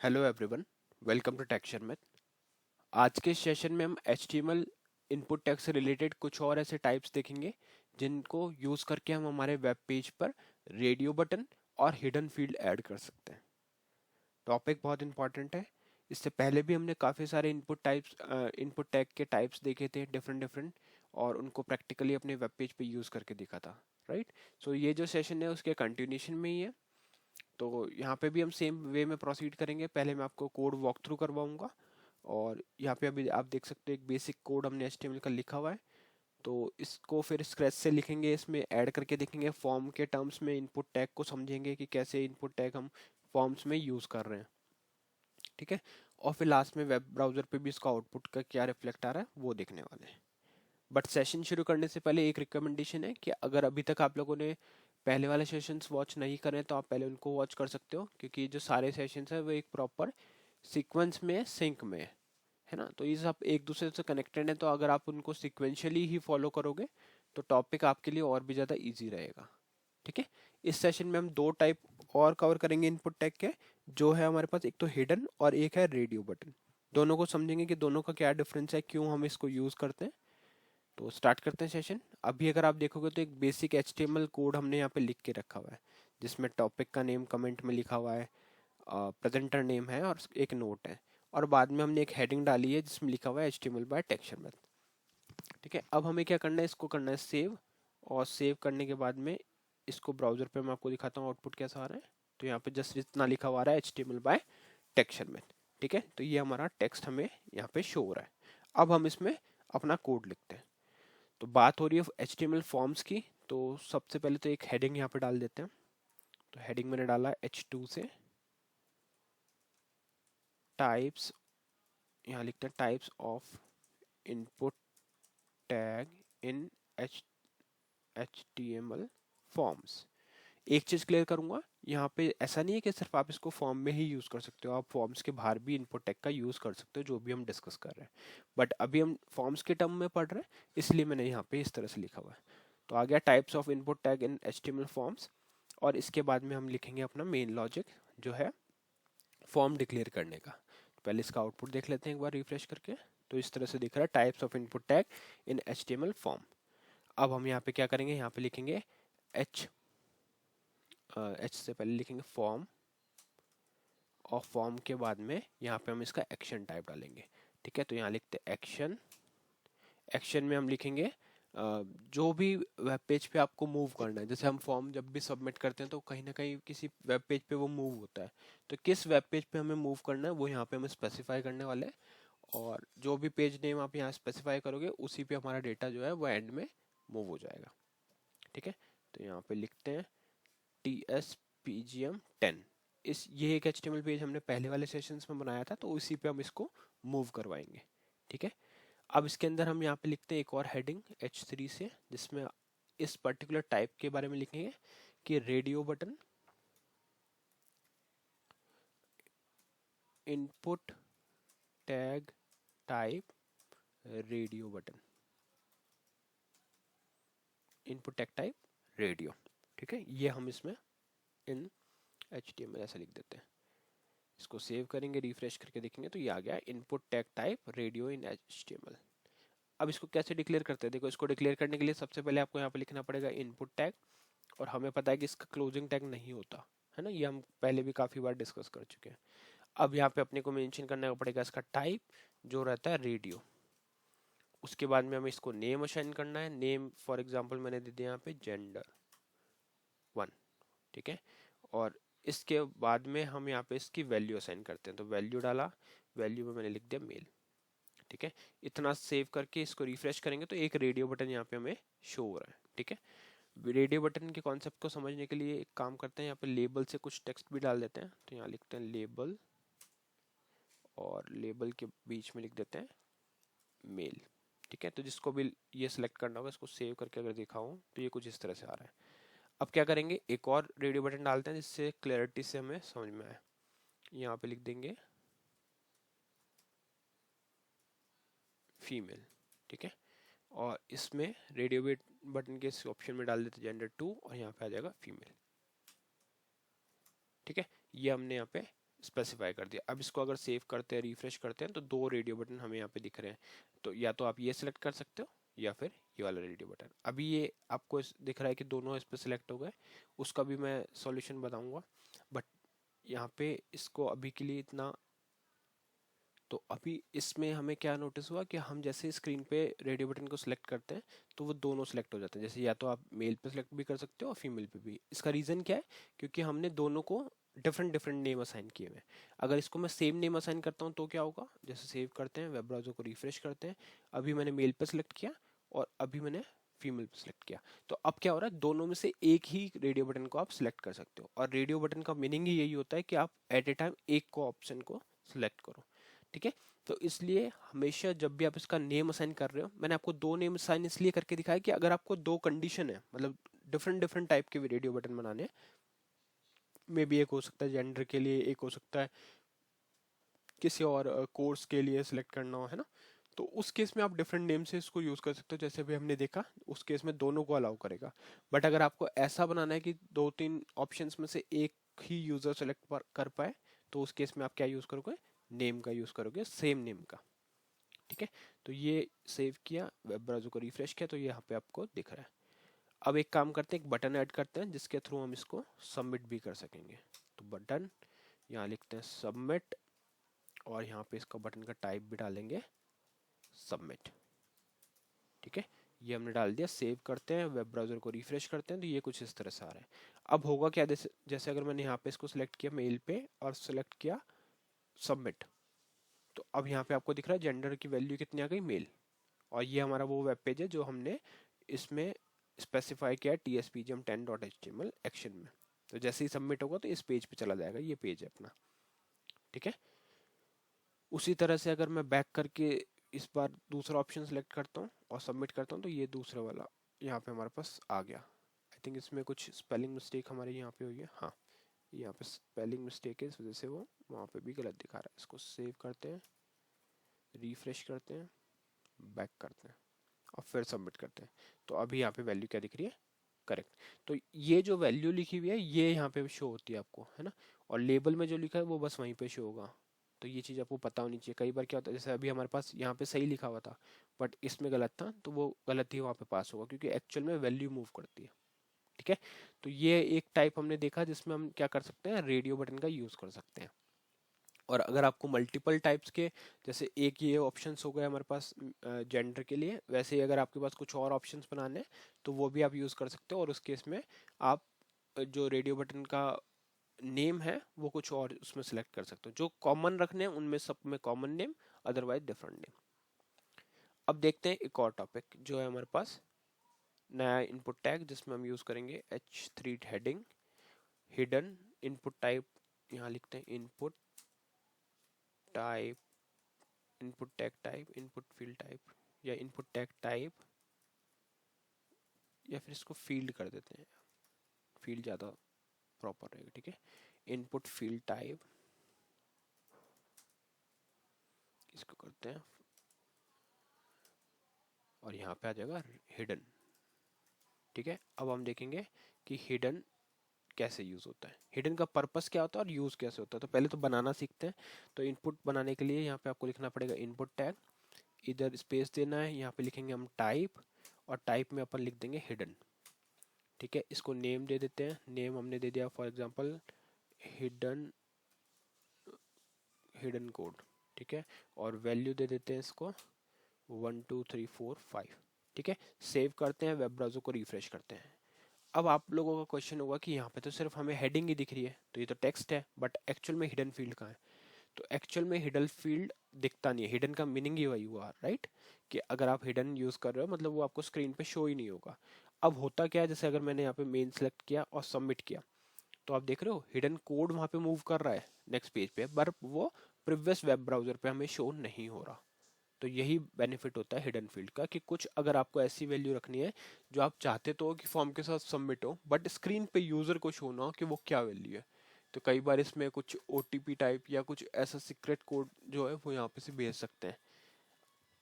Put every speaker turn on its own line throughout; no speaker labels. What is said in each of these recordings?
Hello everyone, welcome to texture math. आज के session में हम HTML इनपुट टैग से रिलेटेड कुछ और ऐसे टाइप्स देखेंगे जिनको यूज़ करके हम हमारे वेब पेज पर रेडियो बटन और हिडन फील्ड ऐड कर सकते हैं। टॉपिक बहुत इंपॉर्टेंट है। इससे पहले भी हमने काफ़ी सारे इनपुट टैग के टाइप्स देखे थे डिफरेंट डिफरेंट, और उनको प्रैक्टिकली अपने वेब पेज पे यूज़ करके देखा था, राइट। सो ये जो सेशन है उसके कंटिन्यूशन में ही है। तो यहाँ पे भी हम सेम वे में प्रोसीड करेंगे। पहले मैं आपको कोड वॉक थ्रू करवाऊंगा, और यहाँ पे अभी आप देख सकते हो एक बेसिक कोड हमने HTML का लिखा हुआ है। तो इसको फिर स्क्रैच से लिखेंगे, इसमें ऐड करके देखेंगे, फॉर्म के टर्म्स में इनपुट टैग को समझेंगे कि कैसे इनपुट टैग हम फॉर्म्स में यूज़ कर रहे हैं, ठीक है। और फिर लास्ट में वेब ब्राउज़र पे भी इसका आउटपुट का क्या रिफ्लेक्ट आ रहा है वो देखने वाले हैं। बट सेशन शुरू करने से पहले एक रिकमेंडेशन है कि अगर अभी तक आप लोगों ने पहले वाले सेशंस वॉच नहीं करें तो आप पहले उनको वॉच कर सकते हो, क्योंकि जो सारे सेशंस हैं वो एक प्रॉपर सीक्वेंस में सिंक में है ना। तो ये सब एक दूसरे से कनेक्टेड है, तो अगर आप उनको सिक्वेंशियली ही फॉलो करोगे तो टॉपिक आपके लिए और भी ज़्यादा ईजी रहेगा, ठीक है। इस सेशन में हम दो टाइप और कवर करेंगे इनपुट टैग के, जो है हमारे पास एक तो हिडन और एक है रेडियो बटन। दोनों को समझेंगे कि दोनों का क्या डिफरेंस है, क्यों हम इसको यूज़ करते हैं। तो स्टार्ट करते हैं सेशन। अभी अगर आप देखोगे तो एक बेसिक HTML कोड हमने यहाँ पे लिख के रखा हुआ है, जिसमें टॉपिक का नेम कमेंट में लिखा हुआ है, प्रेजेंटर नेम है और एक नोट है, और बाद में हमने एक हेडिंग डाली है जिसमें लिखा हुआ है HTML बाय टेक्सचर मैथ, ठीक है। अब हमें क्या करना है, इसको करना है सेव, और सेव करने के बाद में इसको ब्राउजर पे मैं आपको दिखाता हूँ आउटपुट कैसा आ रहा है। तो यहाँ पे जस्ट इतना लिखा हुआ आ रहा है HTML बाय टेक्सचर मैथ, ठीक है। तो ये हमारा टेक्स्ट हमें यहाँ पे शो हो रहा है। अब हम इसमें अपना कोड लिखते हैं। तो बात हो रही है HTML फॉर्म्स की, तो सबसे पहले तो एक हेडिंग यहाँ पे डाल देते हैं। तो हेडिंग मैंने डाला H2 से टाइप्स, यहाँ लिखते हैं types of input tag in HTML forms. एक चीज क्लियर करूंगा, यहाँ पे ऐसा नहीं है कि सिर्फ आप इसको फॉर्म में ही यूज कर सकते हो, आप फॉर्म्स के बाहर भी इनपुट टैग का यूज कर सकते हो, जो भी हम डिस्कस कर रहे हैं। बट अभी हम फॉर्म्स के टर्म में पढ़ रहे हैं, इसलिए मैंने यहाँ पे इस तरह से लिखा हुआ है। तो आ गया types of input tag in HTML forms, और इसके बाद में हम लिखेंगे अपना मेन लॉजिक, जो है फॉर्म डिक्लेयर करने का। तो पहले इसका आउटपुट देख लेते हैं एक बार रिफ्रेश करके। तो इस तरह से दिख रहा है types of input tag in HTML form. अब हम यहाँ पे क्या करेंगे, यहाँ पे लिखेंगे एच से पहले लिखेंगे फॉर्म, और फॉर्म के बाद में यहाँ पे हम इसका एक्शन टाइप डालेंगे, ठीक है। तो यहाँ लिखते हैं एक्शन। एक्शन में हम लिखेंगे जो भी वेब पेज पे आपको मूव करना है। जैसे हम फॉर्म जब भी सबमिट करते हैं तो कहीं ना कहीं किसी वेब पेज पे वो मूव होता है, तो किस वेब पेज पे हमें मूव करना है वो यहाँ पे हम स्पेसिफाई करने वाले हैं। और जो भी पेज नेम आप यहाँ स्पेसिफाई करोगे उसी पे हमारा डेटा जो है वो एंड में मूव हो जाएगा, ठीक है। तो यहाँ पे लिखते हैं TSPGM10। ये एक HTML पेज हमने पहले वाले सेशंस में बनाया था, तो इसी पे हम इसको मूव करवाएंगे, ठीक है। अब इसके अंदर हम यहाँ पे लिखते हैं एक और हेडिंग H3 से, जिसमें इस पर्टिकुलर टाइप के बारे में लिखेंगे कि radio button input tag type radio button, input tag type radio, ठीक है। ये हम इसमें इन HTML ऐसा लिख देते हैं। इसको सेव करेंगे, रिफ्रेश करके देखेंगे तो ये आ गया इनपुट टैग टाइप रेडियो इन HTML। अब इसको कैसे डिक्लेयर करते हैं, देखो इसको डिक्लेयर करने के लिए सबसे पहले आपको यहाँ पे लिखना पड़ेगा इनपुट टैग, और हमें पता है कि इसका क्लोजिंग टैग नहीं होता है ना, ये हम पहले भी काफी बार डिस्कस कर चुके हैं। अब यहाँ पे अपने को मेंशन करना पड़ेगा इसका टाइप, जो रहता है रेडियो। उसके बाद में हमें इसको नेम असाइन करना है। नेम फॉर एग्जांपल मैंने दे दिया यहाँ पे gender1, ठीक है। और इसके बाद में हम यहाँ पे इसकी वैल्यू असाइन करते हैं, तो वैल्यू डाला, वैल्यू में मैंने लिख दिया मेल, ठीक है। इतना सेव करके इसको रिफ्रेश करेंगे तो एक रेडियो बटन यहाँ पे हमें शो हो रहा है, ठीक है। रेडियो बटन के कॉन्सेप्ट को समझने के लिए एक काम करते हैं, यहाँ पे लेबल से कुछ टेक्स्ट भी डाल देते हैं। तो यहाँ लिखते हैं लेबल, और लेबल के बीच में लिख देते हैं मेल, ठीक है। तो जिसको भी ये सिलेक्ट करना होगा, इसको सेव करके अगर दिखाऊं तो ये कुछ इस तरह से आ रहा है। अब क्या करेंगे, एक और रेडियो बटन डालते हैं जिससे क्लैरिटी से हमें समझ में आए। यहाँ पे लिख देंगे फीमेल, ठीक है। और इसमें रेडियो बटन के इस ऑप्शन में डाल देते gender2, और यहाँ पे आ जाएगा फीमेल, ठीक है। ये हमने यहाँ पे स्पेसिफाई कर दिया। अब इसको अगर सेव करते हैं, रिफ्रेश करते हैं, तो दो रेडियो बटन हमें यहाँ पे दिख रहे हैं। तो या तो आप ये सिलेक्ट कर सकते हो या फिर ये वाला रेडियो बटन। अभी ये आपको दिख रहा है कि दोनों इस पे सिलेक्ट हो गए, उसका भी मैं सॉल्यूशन बताऊंगा, बट यहाँ पे इसको अभी के लिए इतना। तो अभी इसमें हमें क्या नोटिस हुआ कि हम जैसे स्क्रीन पे रेडियो बटन को सिलेक्ट करते हैं तो वो दोनों सिलेक्ट हो जाते हैं। जैसे या तो आप मेल पे सिलेक्ट भी कर सकते हो और फीमेल पे भी। इसका रीज़न क्या है? क्योंकि हमने दोनों को डिफरेंट डिफरेंट नेम असाइन किए हुए हैं। अगर इसको मैं सेम नेम असाइन करता हूँ तो क्या होगा? जैसे सेव करते हैं, वेब ब्राउज़र को रिफ्रेश करते हैं, अभी मैंने मेल पे सिलेक्ट किया और अभी मैंने फीमेल पे सिलेक्ट किया, तो अब क्या हो रहा है? दोनों में से एक ही रेडियो बटन को आप सिलेक्ट कर सकते हो। और रेडियो बटन का मीनिंग ही यही होता है कि आप एट ए टाइम एक को ऑप्शन को सिलेक्ट करो। ठीक है, तो इसलिए हमेशा जब भी आप इसका नेम असाइन कर रहे हो, मैंने आपको दो नेम असाइन इसलिए करके दिखाया कि अगर आपको दो कंडीशन है, मतलब डिफरेंट डिफरेंट टाइप के रेडियो बटन बनाने हैं, मे भी एक हो सकता है जेंडर के लिए, एक हो सकता है किसी और कोर्स के लिए सिलेक्ट करना हो, है ना? तो उस केस में आप डिफरेंट नेम से इसको यूज कर सकते हो। जैसे भी हमने देखा, उस केस में दोनों को अलाउ करेगा। बट अगर आपको ऐसा बनाना है कि दो तीन ऑप्शंस में से एक ही यूजर सेलेक्ट कर पाए, तो उस केस में आप क्या यूज करोगे? नेम का यूज करोगे, सेम नेम का। ठीक है, तो ये सेव किया, वेब ब्राउज़र को रिफ्रेश किया, तो ये यहाँ पे आपको दिख रहा है। अब एक काम करते हैं, एक बटन ऐड करते हैं जिसके थ्रू हम इसको सबमिट भी कर सकेंगे। तो बटन यहाँ लिखते हैं सबमिट, और यहाँ पे इसका बटन का टाइप भी डालेंगे सबमिट। ठीक है, ये हमने डाल दिया। सेव करते हैं, वेब ब्राउज़र को रिफ्रेश करते हैं, तो ये कुछ इस तरह से आ रहा है। अब होगा क्या? जैसे अगर मैंने यहाँ पे इसको सिलेक्ट किया मेल पे और सिलेक्ट किया सबमिट, तो अब यहाँ पे आपको दिख रहा है जेंडर की वैल्यू कितनी आ गई? मेल। और ये हमारा वो वेब पेज है जो हमने इसमें स्पेसिफाई किया है tspgm10.html एक्शन में। तो जैसे ही सबमिट होगा तो इस पेज पे चला जाएगा, ये पेज है अपना। ठीक है, उसी तरह से अगर मैं बैक करके इस बार दूसरा ऑप्शन सेलेक्ट करता हूँ और सबमिट करता हूँ, तो ये दूसरा वाला यहाँ पे हमारे पास आ गया। आई थिंक इसमें कुछ स्पेलिंग मिस्टेक हमारे यहाँ पे हुई है। हाँ, यहाँ पे स्पेलिंग मिस्टेक है, इस वजह से वो वहाँ पे भी गलत दिखा रहा है। इसको सेव करते हैं, रिफ्रेश करते हैं, बैक करते हैं और फिर सबमिट करते हैं। तो अभी यहाँ पे वैल्यू क्या दिख रही है? करेक्ट। तो ये जो वैल्यू लिखी हुई है ये यहाँ पे शो होती है आपको, है ना? और लेबल में जो लिखा है वो बस वहीं पे शो होगा। तो ये चीज़ आपको पता होनी चाहिए। कई बार क्या होता है, जैसे अभी हमारे पास यहाँ पे सही लिखा हुआ था बट इसमें गलत था, तो वो गलत ही वहाँ पे पास होगा, क्योंकि एक्चुअल में वैल्यू मूव करती है। ठीक है, तो ये एक टाइप हमने देखा जिसमें हम क्या कर सकते हैं? रेडियो बटन का यूज़ कर सकते हैं। और अगर आपको मल्टीपल टाइप्स के, जैसे एक ये ऑप्शंस हो गए हमारे पास जेंडर के लिए, वैसे ही अगर आपके पास कुछ और ऑप्शंस बनाने हैं तो वो भी आप यूज़ कर सकते हो। और उस केस में आप जो रेडियो बटन का नेम है वो कुछ और उसमें सेलेक्ट कर सकते हो। जो कॉमन रखने हैं उनमें सब में common name, otherwise different name. अब देखते हैं एक और टॉपिक जो है हमारे पास, नया इनपुट टैग जिसमें हम यूज़ करेंगे h3 heading hidden input type. यहाँ लिखते हैं input type, input tag type, input field type, या इनपुट टैग टाइप, या फिर इसको फील्ड कर देते हैं, फील्ड ज़्यादा प्रॉपर रहेगा। ठीक है, इनपुट फील्ड टाइप इसको करते हैं, और यहाँ पे आ जाएगा हिडन। ठीक है, अब हम देखेंगे कि हिडन कैसे यूज़ होता है, हिडन का पर्पस क्या होता है और यूज़ कैसे होता है। तो पहले तो बनाना सीखते हैं। तो इनपुट बनाने के लिए यहाँ पे आपको लिखना पड़ेगा इनपुट टैग, इधर स्पेस देना है, यहाँ पे लिखेंगे हम टाइप, और टाइप में अपन लिख देंगे हिडन। ठीक है, इसको नेम दे देते हैं। नेम हमने दे दिया for example hidden, hidden code. ठीक है, और वैल्यू दे देते हैं इसको 1 2 3 4 5। ठीक है, सेव करते हैं, वेब ब्राउज़र को रिफ्रेश करते हैं। अब आप लोगों का क्वेश्चन होगा कि यहाँ पे तो सिर्फ हमें हेडिंग ही दिख रही है, तो ये तो टेक्स्ट है, बट एक्चुअल में हिडन फील्ड कहाँ है? तो एक्चुअल में हिडन फील्ड दिखता नहीं है। हिडन का मीनिंग ही वही हुआ, राइट? कि अगर आप हिडन यूज कर रहे हो मतलब वो आपको स्क्रीन पे शो ही नहीं होगा। अब होता क्या है, जैसे अगर मैंने यहाँ पे मेन सेलेक्ट किया और सबमिट किया, तो आप देख रहे हो हिडन कोड वहाँ पे मूव कर रहा है नेक्स्ट पेज पे, पर वो प्रीवियस वेब ब्राउजर पे हमें शो नहीं हो रहा। तो यही बेनिफिट होता है हिडन फील्ड का, कि कुछ अगर आपको ऐसी वैल्यू रखनी है जो आप चाहते तो हो कि फॉर्म के साथ सबमिट हो, बट स्क्रीन पे यूजर को शो ना हो कि वो क्या वैल्यू है। तो कई बार इसमें कुछ ओटीपी टाइप या कुछ ऐसा सीक्रेट कोड जो है वो यहाँ पे से भेज सकते हैं।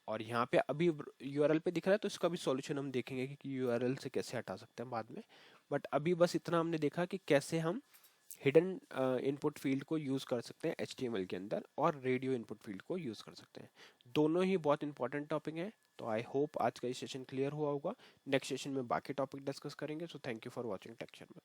और यहाँ पे अभी यूआरएल पे दिख रहा है, तो इसका भी सॉल्यूशन हम देखेंगे कि यूआरएल से कैसे हटा सकते हैं बाद में। बट अभी बस इतना हमने देखा कि कैसे हम हिडन इनपुट फील्ड को यूज कर सकते हैं HTML के अंदर, और रेडियो इनपुट फील्ड को यूज कर सकते हैं। दोनों ही बहुत इंपॉर्टेंट टॉपिक हैं। तो आई होप आज का ये सेशन क्लियर हुआ होगा। नेक्स्ट सेशन में बाकी टॉपिक डिस्कस करेंगे। So thank you for watching texture में।